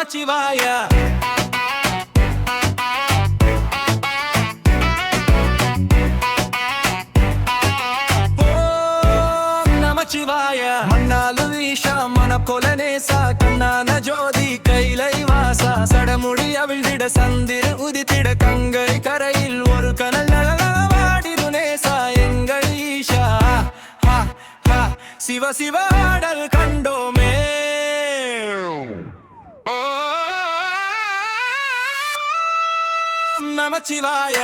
நமச்சிவாய. ஓம் நமச்சிவாய. மண்ணாலு ஈஷா மனக்கொலநேசா கண்ணான ஜோதி கைலைவாச சடமுடி அவிழ்ந்திட சந்திர உதித்திட கங்கை கரையில் ஒரு கனல் வாடிரு நேசா எங்கள் ஈஷா. சிவ சிவ ஆடல் கண்டோமே. நமச்சிவாய.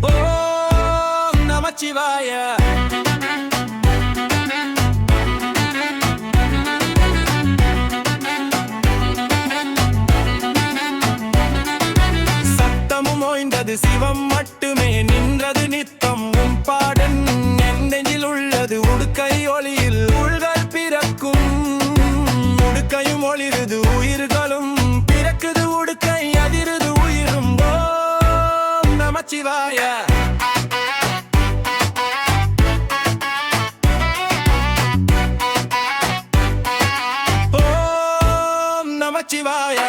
ஓம் நமச்சிவாய. சத்தமும் ஓய்ந்தது சிவம் மட்டுமே நின்றது நித்தம் உன் பாடன் என் நெஞ்சில் உள்ளது உடுக்கை ஒளியில் உள்கள் பிறக்கும் உடுக்கையும் ஒளிருது உயிர்களும் பிறக்குது உடுக்கை அதிருது உயிரும். ஓம் நமச்சிவாய. ஓம் நமச்சிவாய.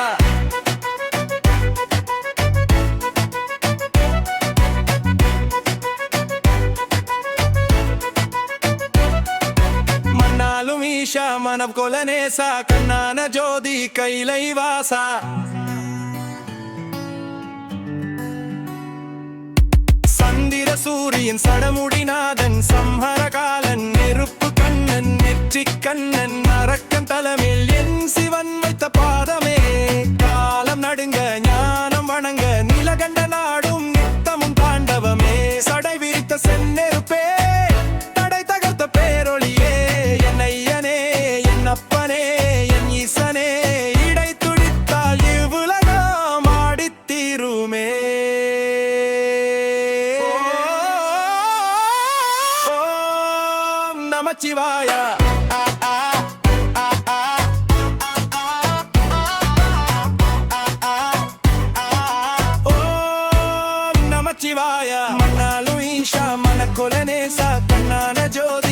மண்ணாலும் ஈஷா மனக்கொலநேசா கண்ணான ஜோதி கைலைவாசா. சந்திர சூரியன் சடமுடிநாதன் சம்ஹரகாலன் நெருப்பு கண்ணன் நெற்றி கண்ணன் அரக்கன் தலைமையில் என் சிவன் வைத்த பாதமே. காலம் நடுங்க ஞானம் வணங்க நிலகண்ட நாடும் நித்தமும் தாண்டவமே. சடை விரித்த செந்நெருப்பே தடை தகர்த்த பேரொளியே என் ஐயனே என் அப்பனே என் ஈசனே இடை துடித்தால் இவ்வுலகம் ஆடித்தீருமே. ஓம் நமச்சிவாய. ஓம் நமச்சிவாய. மண்ணாலும் ஈஷா மனக்கொலநேசா கண்ணான ஜோதி